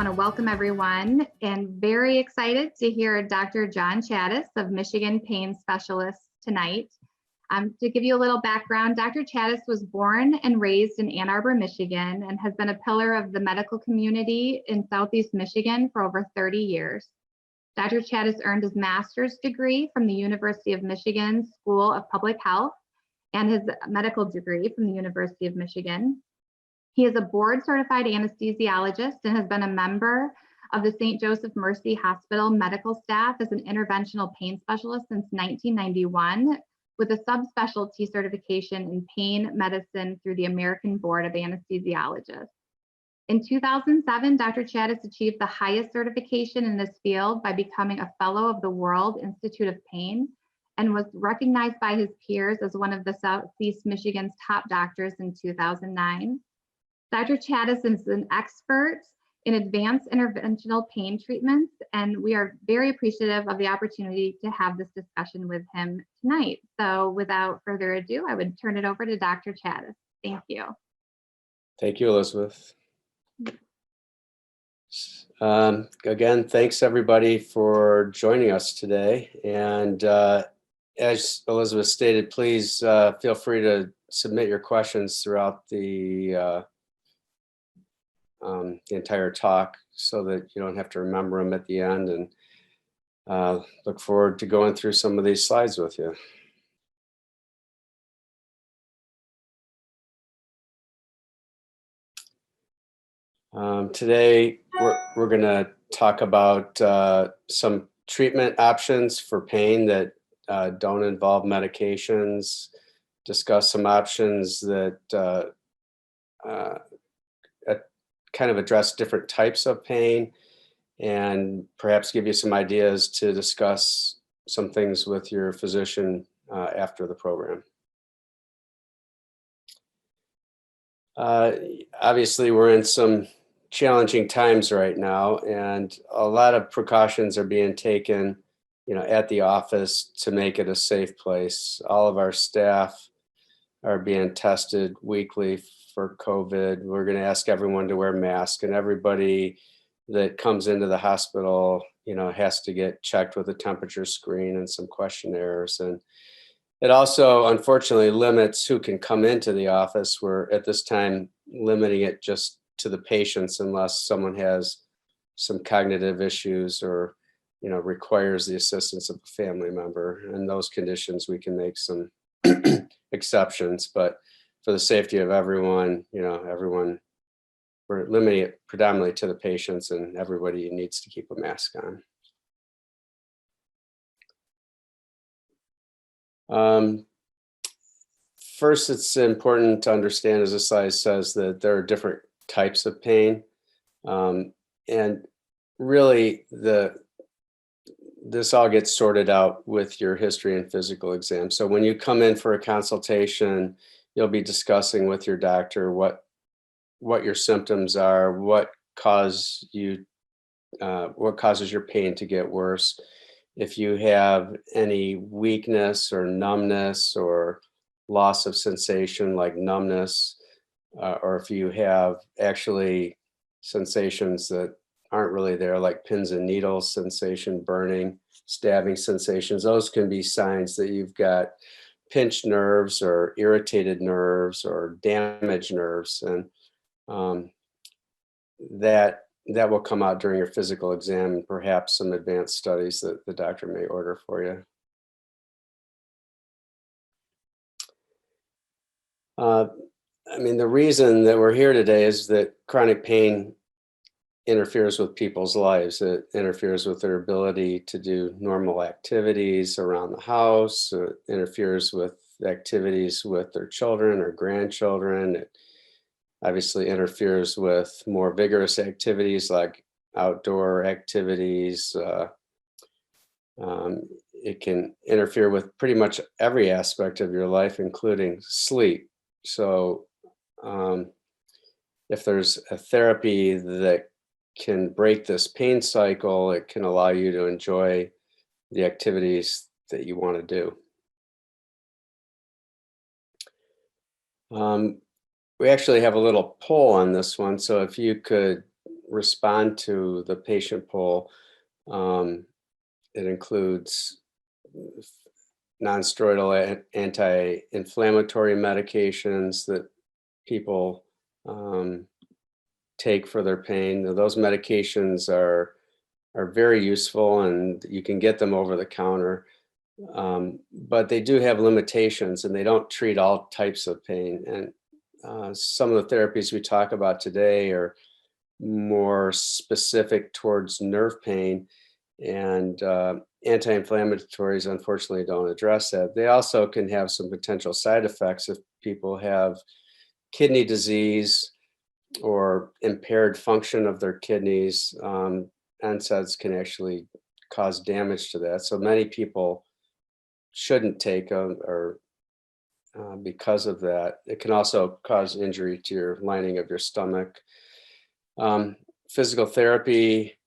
want to welcome everyone and very excited to hear Dr. John Chattis of Michigan Pain Specialist tonight. To give you a little background, Dr. Chattis was born and raised in Ann Arbor, Michigan, and has been a pillar of the medical community in Southeast Michigan for over 30 years. Dr. Chattis earned his master's degree from the University of Michigan School of Public Health and his medical degree from the University of Michigan. He is a board-certified anesthesiologist and has been a member of the St. Joseph Mercy Hospital medical staff as an interventional pain specialist since 1991, with a subspecialty certification in pain medicine through the American Board of Anesthesiologists. In 2007, Dr. Chattis achieved the highest certification in this field by becoming a fellow of the World Institute of Pain and was recognized by his peers as one of the Southeast Michigan's top doctors in 2009. Dr. Chattis is an expert in advanced interventional pain treatments, and we are very appreciative of the opportunity to have this discussion with him tonight. So without further ado, I would turn it over to Dr. Chattis. Thank you. Thank you, Elizabeth. Again, thanks everybody for joining us today. And as Elizabeth stated, please feel free to submit your questions throughout the entire talk so that you don't have to remember them at the end, and look forward to going through some of these slides with you. Today, we're going to talk about some treatment options for pain that don't involve medications, discuss some options that kind of address different types of pain, and perhaps give you some ideas to discuss some things with your physician after the program. Obviously, we're in some challenging times right now, and a lot of precautions are being taken, at the office to make it a safe place. All of our staff are being tested weekly for COVID. We're going to ask everyone to wear masks, and everybody that comes into the hospital, has to get checked with a temperature screen and some questionnaires. And it also, unfortunately, limits who can come into the office. We're at this time limiting it just to the patients unless someone has some cognitive issues or, requires the assistance of a family member. In those conditions, we can make some exceptions, but for the safety of everyone, we're limiting it predominantly to the patients, and everybody needs to keep a mask on. First, it's important to understand, as this slide says, that there are different types of pain. And really, this all gets sorted out with your history and physical exam. So when you come in for a consultation, you'll be discussing with your doctor what your symptoms are, what causes your pain to get worse. If you have any weakness or numbness or loss of sensation like numbness, or if you have actually sensations that aren't really there, like pins and needles sensation, burning, stabbing sensations, those can be signs that you've got pinched nerves or irritated nerves or damaged nerves. And that will come out during your physical exam, and perhaps some advanced studies that the doctor may order for you. The reason that we're here today is that chronic pain interferes with people's lives. It interferes with their ability to do normal activities around the house. It interferes with activities with their children or grandchildren. It obviously interferes with more vigorous activities like outdoor activities. It can interfere with pretty much every aspect of your life, including sleep. So if there's a therapy that can break this pain cycle, it can allow you to enjoy the activities that you want to do. We actually have a little poll on this one, so if you could respond to the patient poll. It includes non-steroidal anti-inflammatory medications that people take for their pain. Those medications are very useful, and you can get them over the counter. But they do have limitations, and they don't treat all types of pain. And some of the therapies we talk about today are more specific towards nerve pain, and anti-inflammatories unfortunately don't address that. They also can have some potential side effects if people have kidney disease or impaired function of their kidneys. NSAIDs can actually cause damage to that. So many people shouldn't take them, or because of that. It can also cause injury to your lining of your stomach. Physical therapy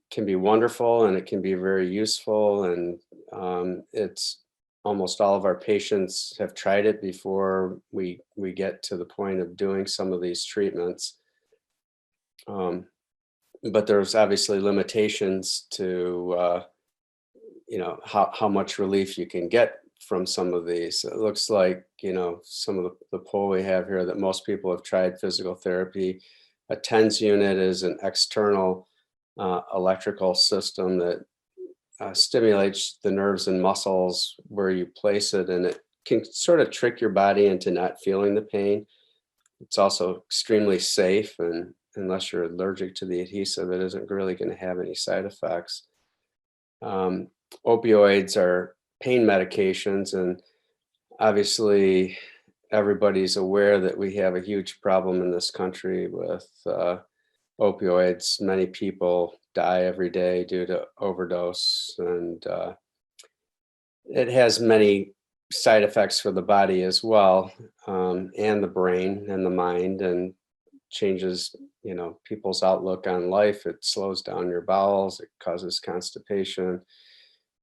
can be wonderful, and it can be very useful, and it's almost all of our patients have tried it before we get to the point of doing some of these treatments. But there's obviously limitations to how much relief you can get from some of these. It looks like, some of the poll we have here, that most people have tried physical therapy. A TENS unit is an external electrical system that stimulates the nerves and muscles where you place it, and it can sort of trick your body into not feeling the pain. It's also extremely safe, and unless you're allergic to the adhesive, it isn't really going to have any side effects. Opioids are pain medications, and obviously everybody's aware that we have a huge problem in this country with opioids. Many people die every day due to overdose, and it has many side effects for the body as well, and the brain and the mind, and changes people's outlook on life. It slows down your bowels, it causes constipation,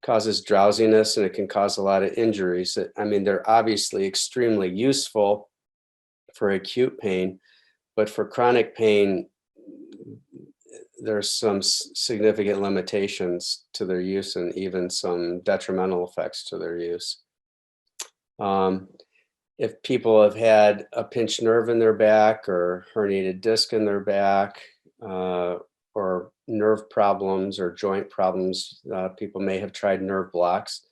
causes drowsiness, and it can cause a lot of injuries. They're obviously extremely useful for acute pain, but for chronic pain, there's some significant limitations to their use, and even some detrimental effects to their use. If people have had a pinched nerve in their back, or herniated disc in their back, or nerve problems or joint problems, people may have tried nerve blocks,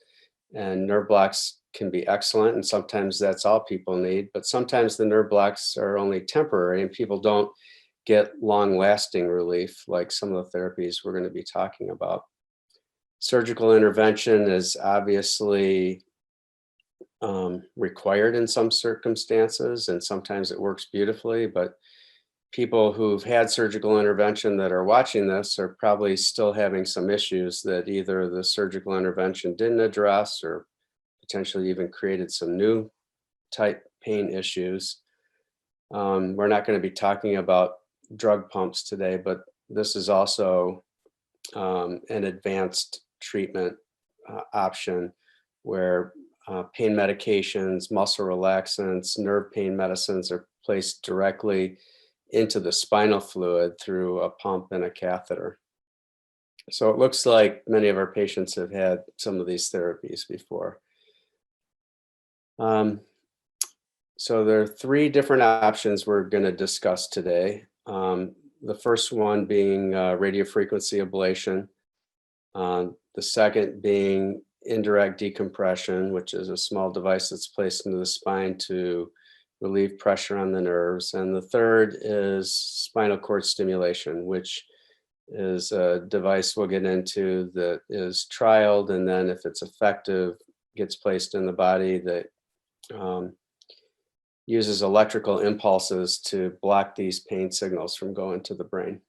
and nerve blocks can be excellent, and sometimes that's all people need, but sometimes the nerve blocks are only temporary, and people don't get long-lasting relief like some of the therapies we're going to be talking about. Surgical intervention is obviously required in some circumstances, and sometimes it works beautifully, but people who've had surgical intervention that are watching this are probably still having some issues that either the surgical intervention didn't address, or potentially even created some new type pain issues. We're not going to be talking about drug pumps today, but this is also an advanced treatment option, where pain medications, muscle relaxants, nerve pain medicines are placed directly into the spinal fluid through a pump and a catheter. So it looks like many of our patients have had some of these therapies before. So there are three different options we're going to discuss today. The first one being radiofrequency ablation. The second being indirect decompression, which is a small device that's placed into the spine to relieve pressure on the nerves. And the third is spinal cord stimulation, which is a device we'll get into that is trialed, and then if it's effective, gets placed in the body, that uses electrical impulses to block these pain signals from going to the brain.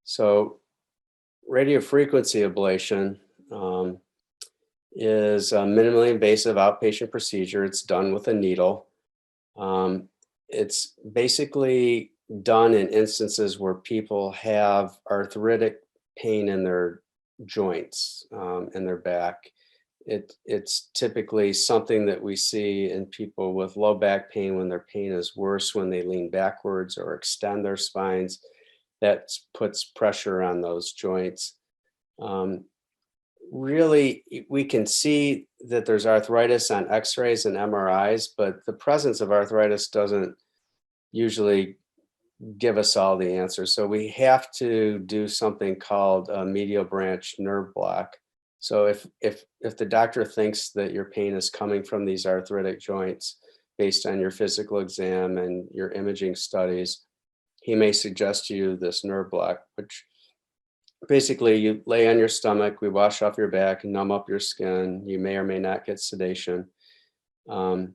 So radiofrequency ablation is a minimally invasive outpatient procedure. It's done with a needle. It's basically done in instances where people have arthritic pain in their joints, in their back. It's typically something that we see in people with low back pain when their pain is worse when they lean backwards or extend their spines. That puts pressure on those joints. Really, we can see that there's arthritis on x-rays and MRIs, but the presence of arthritis doesn't usually give us all the answers. So we have to do something called a medial branch nerve block. So if the doctor thinks that your pain is coming from these arthritic joints based on your physical exam and your imaging studies, he may suggest to you this nerve block, which basically you lay on your stomach, we wash off your back, numb up your skin. You may or may not get sedation. And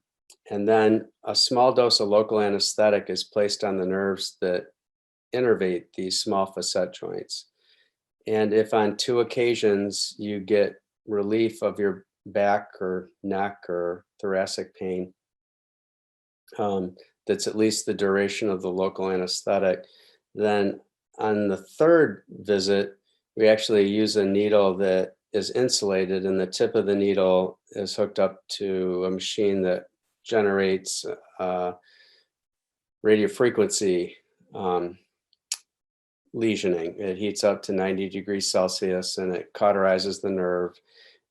then a small dose of local anesthetic is placed on the nerves that innervate these small facet joints. And if on 2 occasions you get relief of your back or neck or thoracic pain, that's at least the duration of the local anesthetic, then on the 3rd visit, we actually use a needle that is insulated, and the tip of the needle is hooked up to a machine that generates radiofrequency lesioning. It heats up to 90 degrees Celsius and it cauterizes the nerve.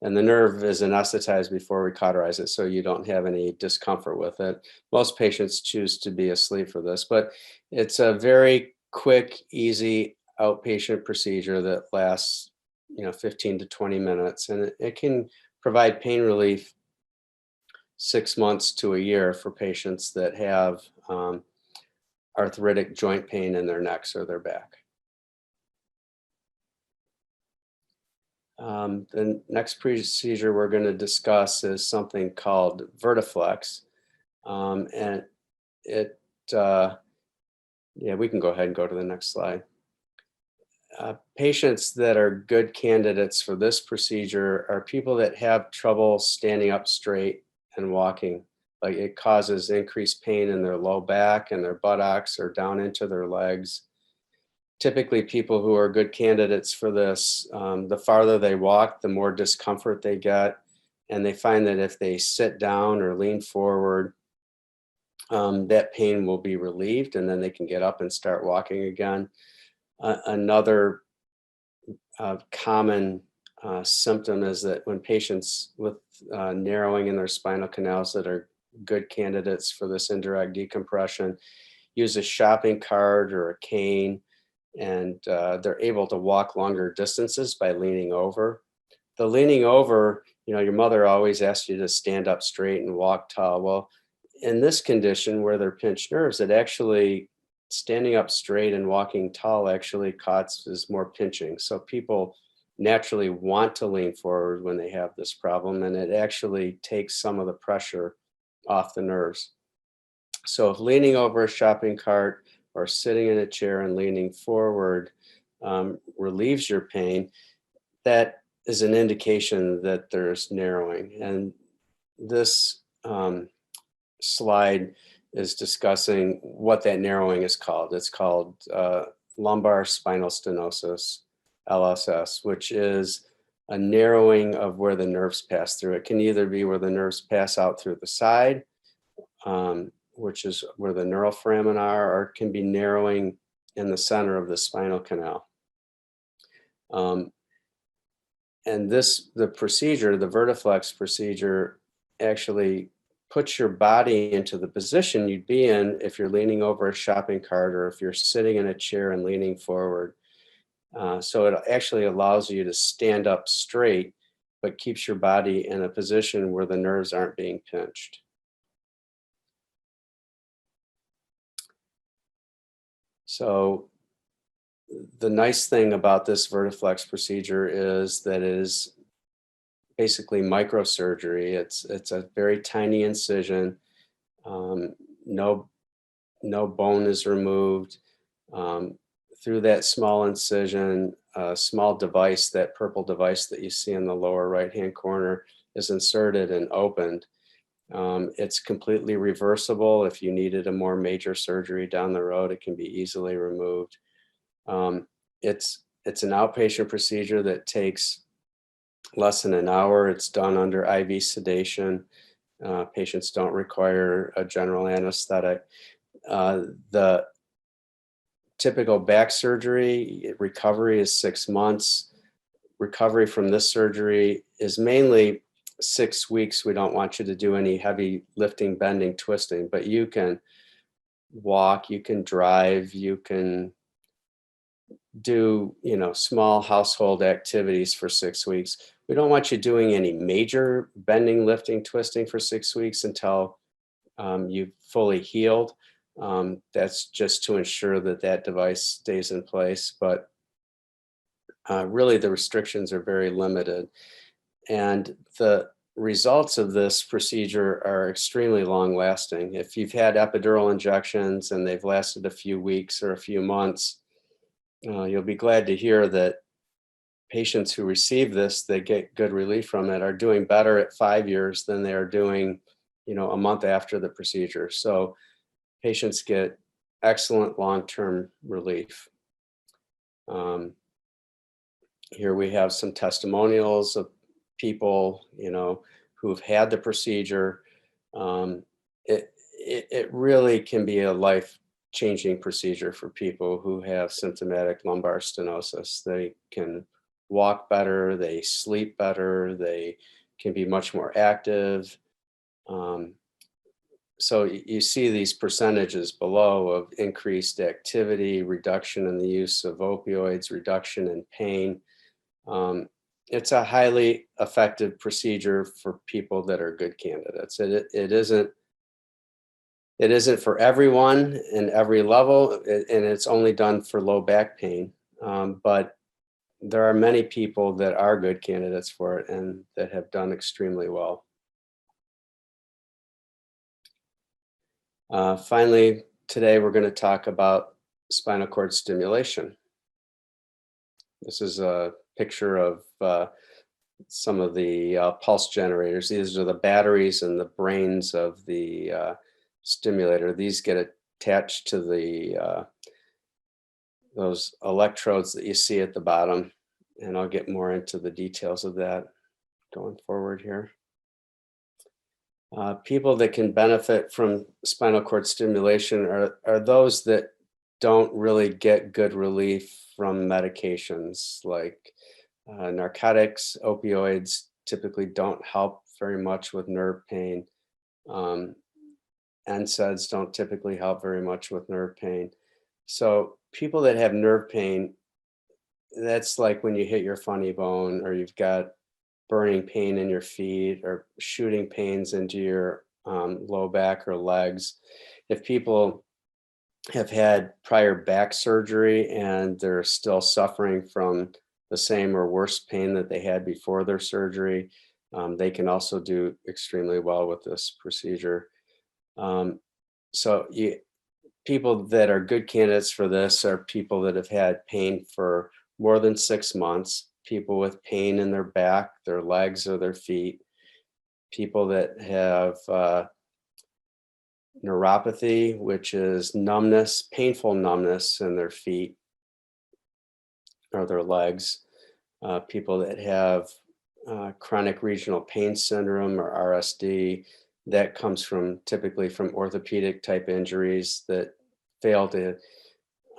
And the nerve is anesthetized before we cauterize it, so you don't have any discomfort with it. Most patients choose to be asleep for this, but it's a very quick, easy outpatient procedure that lasts, 15 to 20 minutes, and it can provide pain relief 6 months to a year for patients that have arthritic joint pain in their necks or their back. The next procedure we're going to discuss is something called Vertiflex. And we can go ahead and go to the next slide. Patients that are good candidates for this procedure are people that have trouble standing up straight and walking. Like, it causes increased pain in their low back and their buttocks or down into their legs. Typically, people who are good candidates for this, the farther they walk, the more discomfort they get. And they find that if they sit down or lean forward, that pain will be relieved, and then they can get up and start walking again. Another common symptom is that when patients with narrowing in their spinal canals that are good candidates for this indirect decompression use a shopping cart or a cane, and they're able to walk longer distances by leaning over. The leaning over, your mother always asked you to stand up straight and walk tall. Well, in this condition where they're pinched nerves, it actually, standing up straight and walking tall actually causes more pinching. So people naturally want to lean forward when they have this problem, and it actually takes some of the pressure off the nerves. So if leaning over a shopping cart or sitting in a chair and leaning forward relieves your pain, that is an indication that there's narrowing. And this slide is discussing what that narrowing is called. It's called lumbar spinal stenosis, LSS, which is a narrowing of where the nerves pass through. It can either be where the nerves pass out through the side, which is where the neural foramen are, or it can be narrowing in the center of the spinal canal. And the procedure, the Vertiflex procedure, actually puts your body into the position you'd be in if you're leaning over a shopping cart or if you're sitting in a chair and leaning forward. So it actually allows you to stand up straight, but keeps your body in a position where the nerves aren't being pinched. So the nice thing about this Vertiflex procedure is that it is basically microsurgery. It's a very tiny incision. No bone is removed. Through that small incision, a small device, that purple device that you see in the lower right-hand corner, is inserted and opened. It's completely reversible. If you needed a more major surgery down the road, it can be easily removed. It's an outpatient procedure that takes less than an hour. It's done under IV sedation. Patients don't require a general anesthetic. The typical back surgery recovery is 6 months. Recovery from this surgery is mainly 6 weeks. We don't want you to do any heavy lifting, bending, twisting, but you can walk, you can drive, you can do, small household activities for 6 weeks. We don't want you doing any major bending, lifting, twisting for 6 weeks until you've fully healed. That's just to ensure that that device stays in place. But really, the restrictions are very limited. And the results of this procedure are extremely long lasting. If you've had epidural injections and they've lasted a few weeks or a few months, you'll be glad to hear that patients who receive this, they get good relief from it, are doing better at 5 years than they are doing, a month after the procedure. So patients get excellent long-term relief. Here we have some testimonials of people, who've had the procedure. It really can be a life-changing procedure for people who have symptomatic lumbar stenosis. They can walk better, they sleep better, they can be much more active. So you see these percentages below of increased activity, reduction in the use of opioids, reduction in pain. It's a highly effective procedure for people that are good candidates. It isn't for everyone in every level, and it's only done for low back pain. But there are many people that are good candidates for it and that have done extremely well. Finally, today we're going to talk about spinal cord stimulation. This is a picture of some of the pulse generators. These are the batteries and the brains of the stimulator. These get attached to the those electrodes that you see at the bottom, and I'll get more into the details of that going forward here. People that can benefit from spinal cord stimulation are those that don't really get good relief from medications like narcotics. Opioids typically don't help very much with nerve pain. NSAIDs don't typically help very much with nerve pain. So people that have nerve pain, that's like when you hit your funny bone, or you've got burning pain in your feet, or shooting pains into your low back or legs. If people have had prior back surgery and they're still suffering from the same or worse pain that they had before their surgery, they can also do extremely well with this procedure. People that are good candidates for this are people that have had pain for more than 6 months, people with pain in their back, their legs, or their feet, people that have neuropathy, which is numbness, painful numbness in their feet or their legs, people that have chronic regional pain syndrome or RSD. That comes typically from orthopedic type injuries that fail to,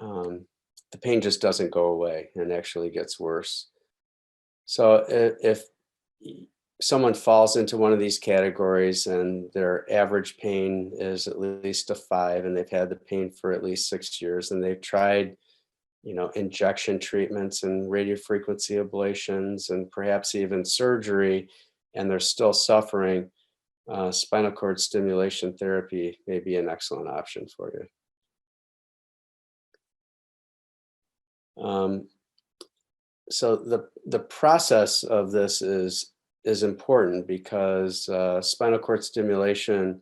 the pain just doesn't go away and actually gets worse. So if someone falls into one of these categories and their average pain is at least a 5, and they've had the pain for at least 6 years, and they've tried, injection treatments and radiofrequency ablations and perhaps even surgery, and they're still suffering, spinal cord stimulation therapy may be an excellent option for you. So the process of this is important because spinal cord stimulation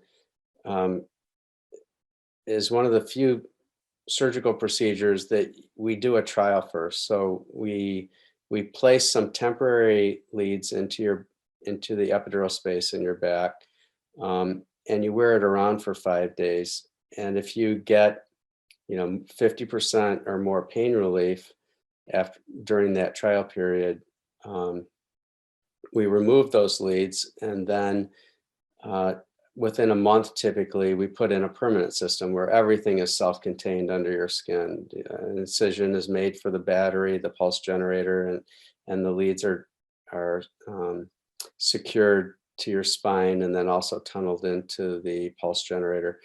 is one of the few surgical procedures that we do a trial first. So we place some temporary leads into the epidural space in your back, and you wear it around for 5 days. And if you get 50% or more pain relief during that trial period, we remove those leads, and then within a month, typically, we put in a permanent system where everything is self-contained under your skin. An incision is made for the battery, the pulse generator, and the leads are secured to your spine and then also tunneled into the pulse generator.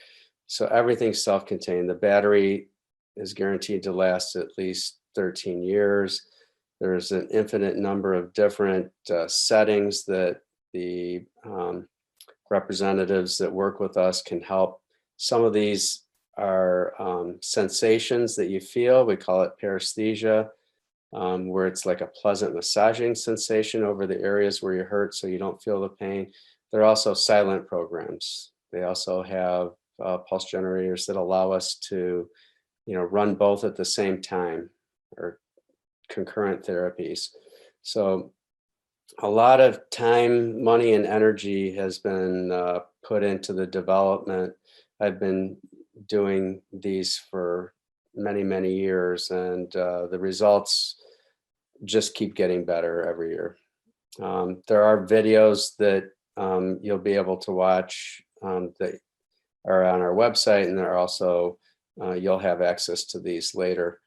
So everything's self-contained. The battery is guaranteed to last at least 13 years. There's an infinite number of different settings that the representatives that work with us can help. Some of these are sensations that you feel. We call it paresthesia, where it's like a pleasant massaging sensation over the areas where you hurt so you don't feel the pain. There are also silent programs. They also have pulse generators that allow us to, run both at the same time, or concurrent therapies. So a lot of time, money, and energy has been put into the development. I've been doing these for many, many years, and the results just keep getting better every year. There are videos that you'll be able to watch that are on our website, and there are also, you'll have access to these later.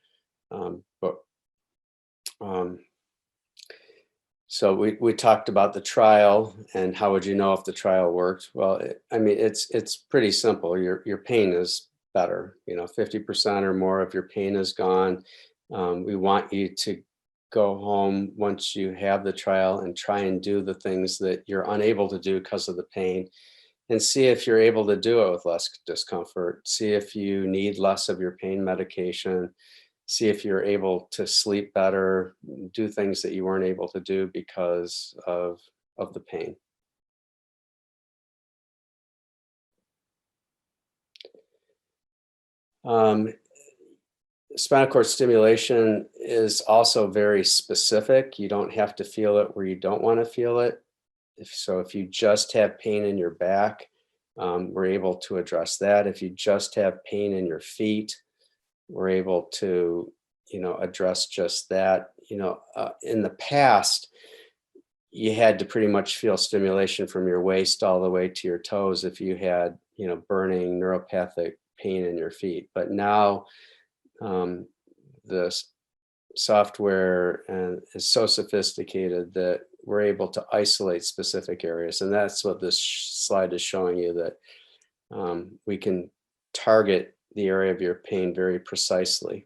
So we talked about the trial and how would you know if the trial worked? Well, it's pretty simple. Your pain is better. 50% or more of your pain is gone. We want you to go home once you have the trial and try and do the things that you're unable to do because of the pain, and see if you're able to do it with less discomfort. See if you need less of your pain medication. See if you're able to sleep better, do things that you weren't able to do because of the pain. Spinal cord stimulation is also very specific. You don't have to feel it where you don't want to feel it. If you just have pain in your back, we're able to address that. If you just have pain in your feet, we're able to, address just that. In the past, you had to pretty much feel stimulation from your waist all the way to your toes if you had, burning neuropathic pain in your feet. But now the software is so sophisticated that we're able to isolate specific areas. And that's what this slide is showing you, that we can target the area of your pain very precisely.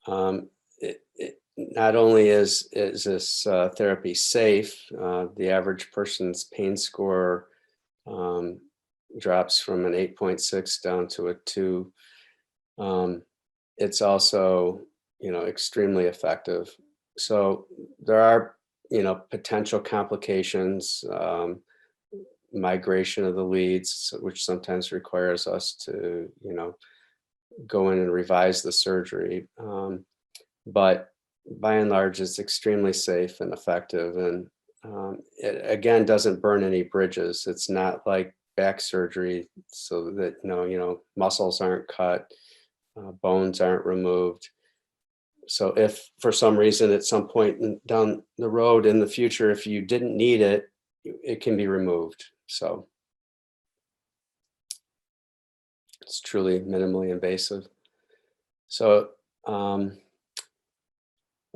Not only is this therapy safe, the average person's pain score drops from an 8.6 down to a 2. It's also, extremely effective. So there are, potential complications, migration of the leads, which sometimes requires us to, go in and revise the surgery. But by and large, it's extremely safe and effective. And it, again, doesn't burn any bridges. It's not like back surgery, so that, muscles aren't cut, bones aren't removed. So if for some reason at some point down the road in the future, if you didn't need it, it can be removed. So it's truly minimally invasive. So I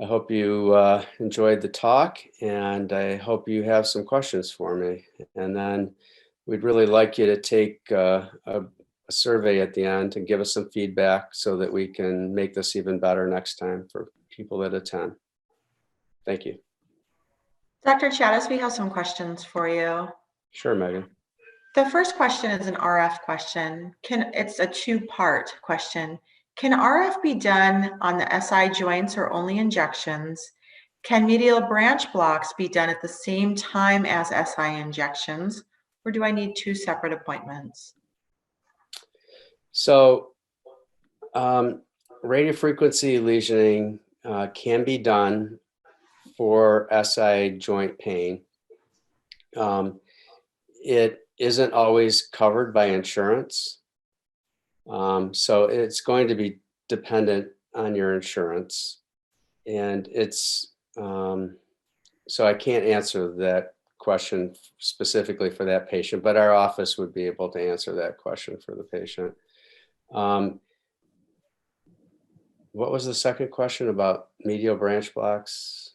hope you enjoyed the talk, and I hope you have some questions for me. And then we'd really like you to take a survey at the end and give us some feedback so that we can make this even better next time for people that attend. Thank you. Dr. Chattis, we have some questions for you. Sure, Megan. The first question is an RF question. It's a two-part question. Can RF be done on the SI joints or only injections? Can medial branch blocks be done at the same time as SI injections, or do I need two separate appointments? So radiofrequency lesioning can be done for SI joint pain. It isn't always covered by insurance. So it's going to be dependent on your insurance. And it's, so I can't answer that question specifically for that patient, but our office would be able to answer that question for the patient. What was the second question about medial branch blocks?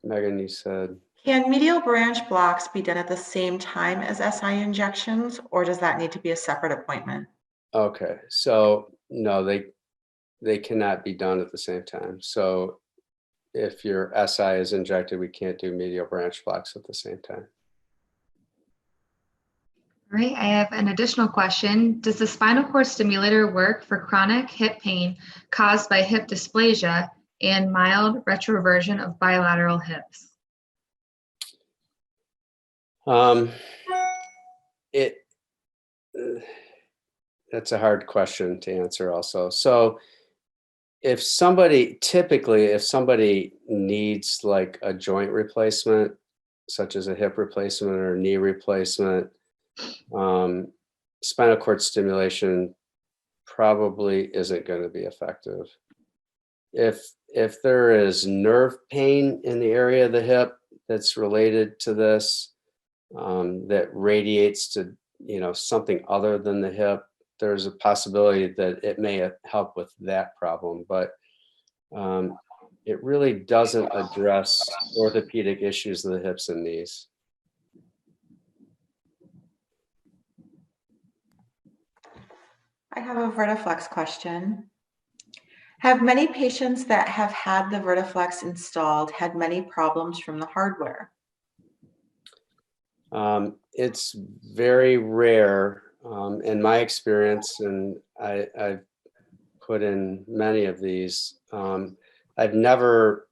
Megan, you said. Can medial branch blocks be done at the same time as SI injections, or does that need to be a separate appointment? Okay, so no, they cannot be done at the same time. So if your SI is injected, we can't do medial branch blocks at the same time. All right, I have an additional question. Does the spinal cord stimulator work for chronic hip pain caused by hip dysplasia and mild retroversion of bilateral hips? That's a hard question to answer also. So if somebody needs like a joint replacement, such as a hip replacement or a knee replacement, spinal cord stimulation probably isn't going to be effective. If there is nerve pain in the area of the hip that's related to this, that radiates to something other than the hip, there's a possibility that it may help with that problem, but it really doesn't address orthopedic issues of the hips and knees. I have a Vertiflex question. Have many patients that have had the Vertiflex installed had many problems from the hardware? It's very rare in my experience, and I've put in many of these. I've never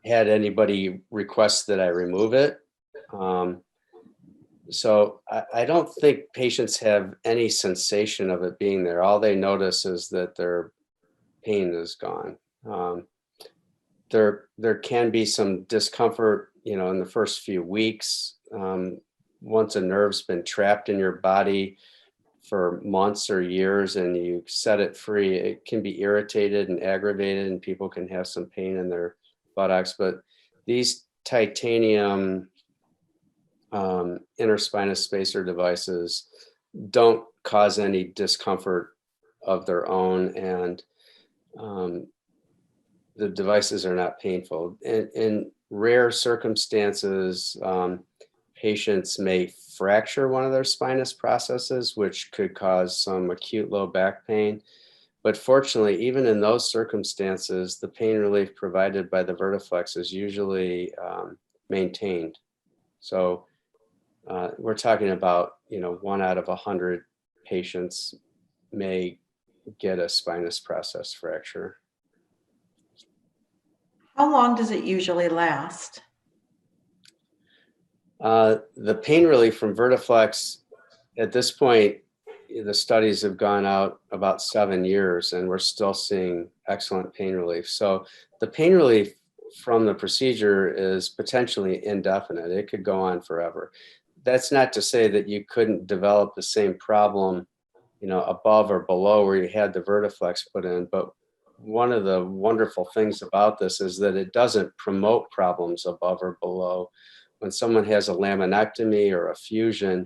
had anybody request that I remove it. So I don't think patients have any sensation of it being there. All they notice is that their pain is gone. There can be some discomfort, in the first few weeks. Once a nerve's been trapped in your body for months or years and you set it free, it can be irritated and aggravated, and people can have some pain in their buttocks. But these titanium interspinous spacer devices don't cause any discomfort of their own, and the devices are not painful. In rare circumstances, patients may fracture one of their spinous processes, which could cause some acute low back pain. But fortunately, even in those circumstances, the pain relief provided by the Vertiflex is usually maintained. So we're talking about, 1 out of 100 patients may get a spinous process fracture. How long does it usually last? The pain relief from Vertiflex, at this point, the studies have gone out about 7 years and we're still seeing excellent pain relief. So the pain relief from the procedure is potentially indefinite. It could go on forever. That's not to say that you couldn't develop the same problem, above or below where you had the Vertiflex put in. But one of the wonderful things about this is that it doesn't promote problems above or below. When someone has a laminectomy or a fusion,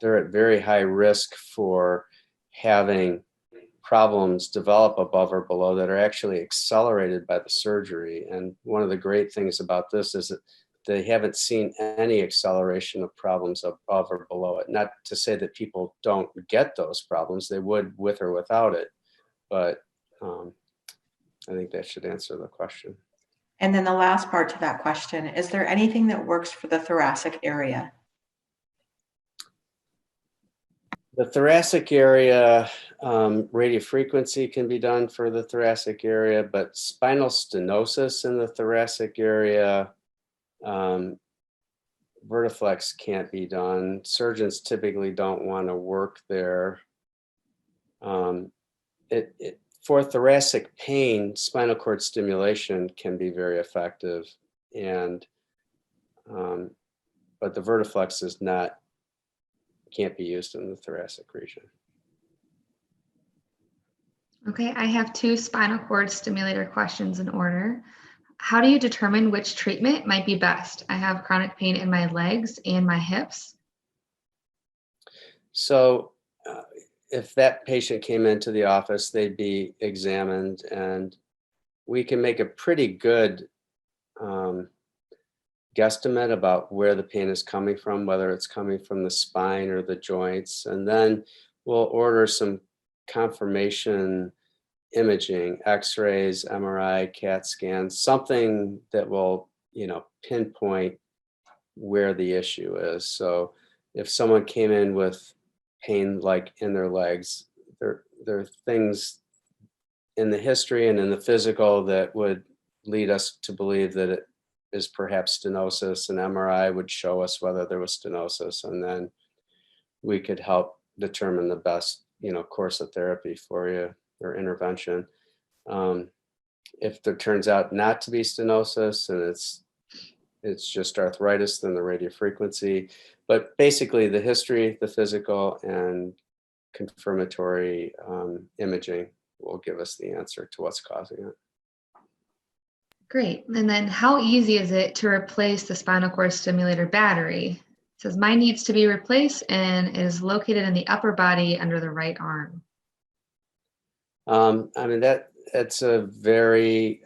they're at very high risk for having problems develop above or below that are actually accelerated by the surgery. And one of the great things about this is that they haven't seen any acceleration of problems above or below it. Not to say that people don't get those problems, they would with or without it. But I think that should answer the question. And then the last part to that question, is there anything that works for the thoracic area? The thoracic area, radiofrequency can be done for the thoracic area, but spinal stenosis in the thoracic area, Vertiflex can't be done. Surgeons typically don't want to work there. For thoracic pain, spinal cord stimulation can be very effective, and but the Vertiflex can't be used in the thoracic region. Okay, I have two spinal cord stimulator questions in order. How do you determine which treatment might be best? I have chronic pain in my legs and my hips. So if that patient came into the office, they'd be examined, and we can make a pretty good guesstimate about where the pain is coming from, whether it's coming from the spine or the joints. And then we'll order some confirmation imaging, x-rays, MRI, CAT scans, something that will, pinpoint where the issue is. So if someone came in with pain like in their legs, there are things in the history and in the physical that would lead us to believe that it is perhaps stenosis. An MRI would show us whether there was stenosis, and then we could help determine the best, course of therapy for you or intervention. If there turns out not to be stenosis and it's just arthritis, then the radiofrequency. But basically, the history, the physical, and confirmatory imaging will give us the answer to what's causing it. Great. And then how easy is it to replace the spinal cord stimulator battery? It says mine needs to be replaced and is located in the upper body under the right arm. That's a very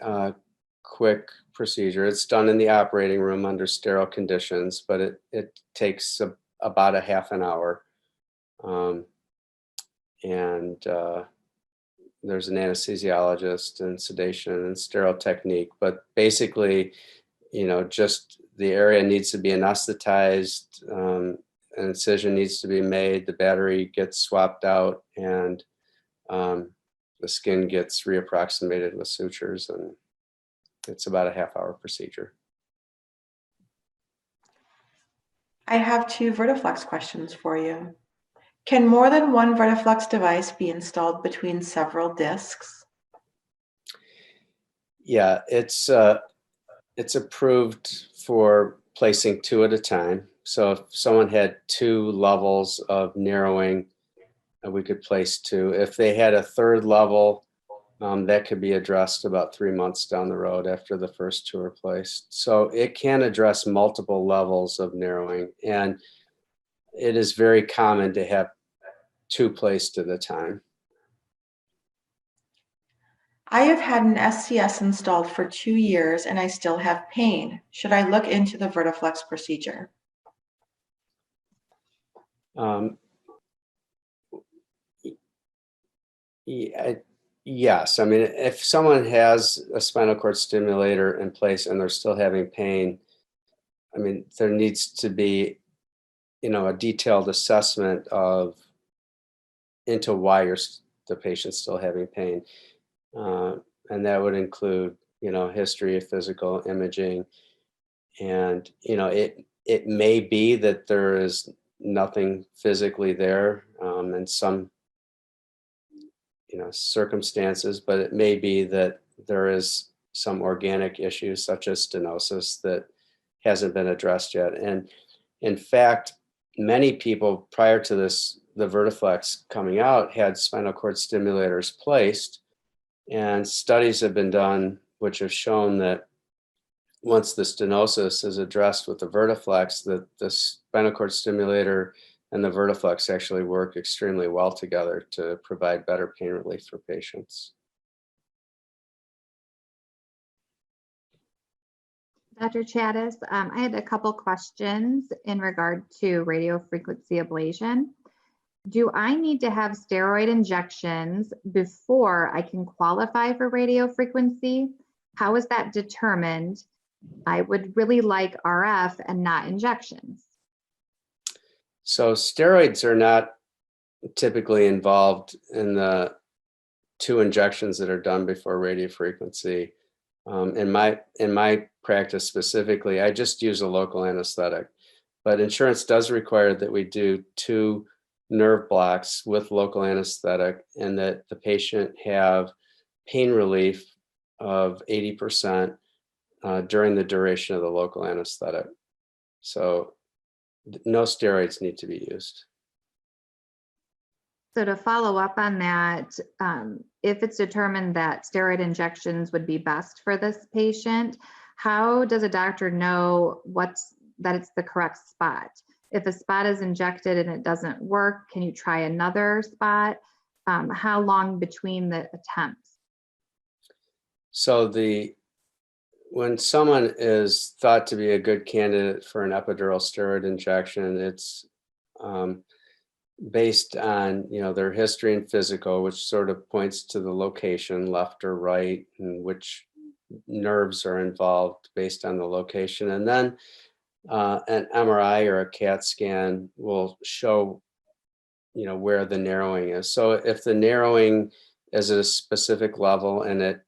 quick procedure. It's done in the operating room under sterile conditions, but it takes about a half an hour. There's an anesthesiologist and sedation and sterile technique, but basically, just the area needs to be anesthetized, an incision needs to be made, the battery gets swapped out, and the skin gets reapproximated with sutures, and it's about a half-hour procedure. I have two Vertiflex questions for you. Can more than one Vertiflex device be installed between several discs? Yeah, it's approved for placing two at a time. So if someone had two levels of narrowing, we could place two. If they had a third level, that could be addressed about 3 months down the road after the first two are placed. So it can address multiple levels of narrowing, and it is very common to have two placed at a time. I have had an SCS installed for 2 years and I still have pain. Should I look into the Vertiflex procedure? Yes. I mean, if someone has a spinal cord stimulator in place and they're still having pain, I mean, there needs to be, a detailed assessment into why the patient's still having pain. And that would include, history of physical imaging. And, it may be that there is nothing physically there in some, circumstances, but it may be that there is some organic issue such as stenosis that hasn't been addressed yet. And in fact, many people prior to this, the Vertiflex coming out, had spinal cord stimulators placed, and studies have been done which have shown that once the stenosis is addressed with the Vertiflex, that the spinal cord stimulator and the Vertiflex actually work extremely well together to provide better pain relief for patients. Dr. Chattis, I had a couple questions in regard to radiofrequency ablation. Do I need to have steroid injections before I can qualify for radiofrequency? How is that determined? I would really like RF and not injections. So steroids are not typically involved in the 2 injections that are done before radiofrequency. In my practice specifically, I just use a local anesthetic, but insurance does require that we do 2 nerve blocks with local anesthetic, and that the patient have pain relief of 80% during the duration of the local anesthetic. So no steroids need to be used. So to follow up on that, if it's determined that steroid injections would be best for this patient, how does a doctor know that it's the correct spot? If a spot is injected and it doesn't work, can you try another spot? How long between the attempts? So when someone is thought to be a good candidate for an epidural steroid injection, it's based on their history and physical, which sort of points to the location, left or right, and which nerves are involved based on the location. And then an MRI or a CAT scan will show where the narrowing is. So if the narrowing is at a specific level and it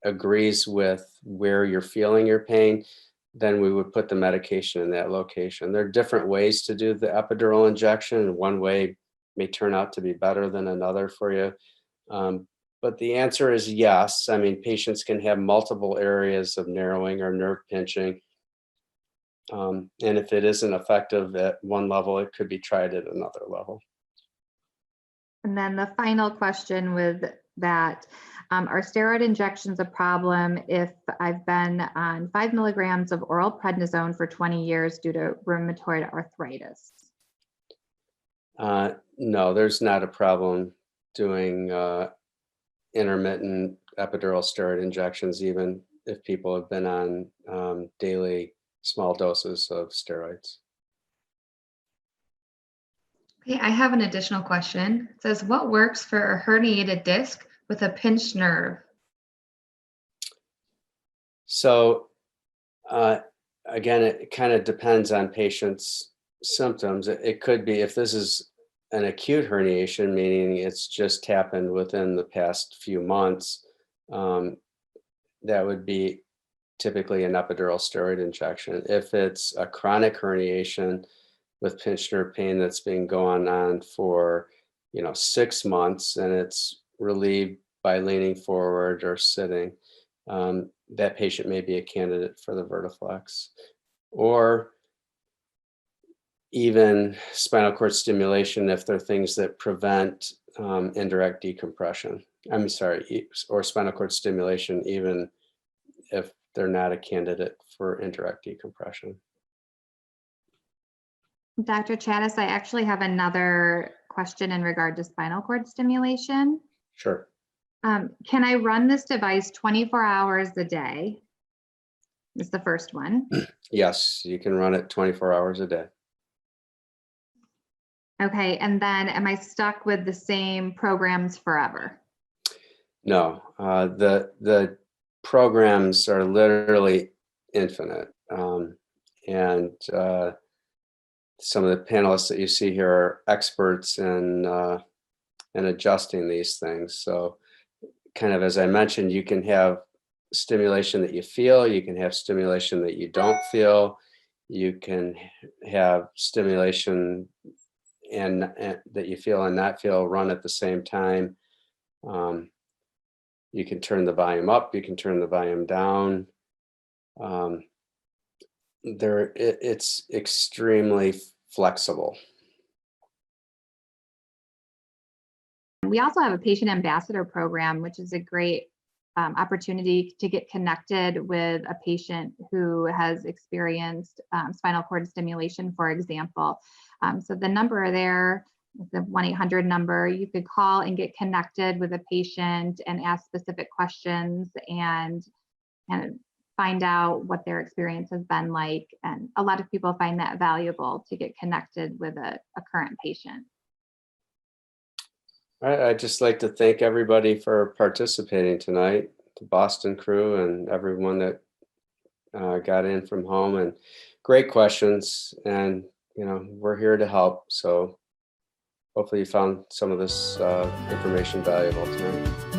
agrees with where you're feeling your pain, then we would put the medication in that location. There are different ways to do the epidural injection, and one way may turn out to be better than another for you. But the answer is yes. I mean, patients can have multiple areas of narrowing or nerve pinching. And if it isn't effective at one level, it could be tried at another level. And then the final question with that, are steroid injections a problem if I've been on 5 milligrams of oral prednisone for 20 years due to rheumatoid arthritis? No, there's not a problem doing intermittent epidural steroid injections, even if people have been on daily small doses of steroids. Okay, I have an additional question. It says, what works for a herniated disc with a pinched nerve? So again, it kind of depends on patients' symptoms. It could be, if this is an acute herniation, meaning it's just happened within the past few months, that would be typically an epidural steroid injection. If it's a chronic herniation with pinched nerve pain that's been going on for 6 months and it's relieved by leaning forward or sitting, that patient may be a candidate for the Vertiflex. Or even spinal cord stimulation if there are things that prevent indirect decompression. Or spinal cord stimulation even if they're not a candidate for indirect decompression. Dr. Chattis, I actually have another question in regard to spinal cord stimulation. Sure. Can I run this device 24 hours a day? Is the first one. Yes, you can run it 24 hours a day. Okay, and then am I stuck with the same programs forever? No, the programs are literally infinite. And some of the panelists that you see here are experts in adjusting these things. So kind of, as I mentioned, you can have stimulation that you feel, you can have stimulation that you don't feel, you can have stimulation and that you feel and not feel run at the same time. You can turn the volume up, you can turn the volume down. It's extremely flexible. We also have a patient ambassador program, which is a great opportunity to get connected with a patient who has experienced spinal cord stimulation, for example. So the number there, the 1-800 number, you could call and get connected with a patient and ask specific questions and find out what their experience has been like. And a lot of people find that valuable to get connected with a current patient. All right, I'd just like to thank everybody for participating tonight, the Boston crew and everyone that got in from home, and great questions. And, we're here to help. So hopefully you found some of this information valuable tonight.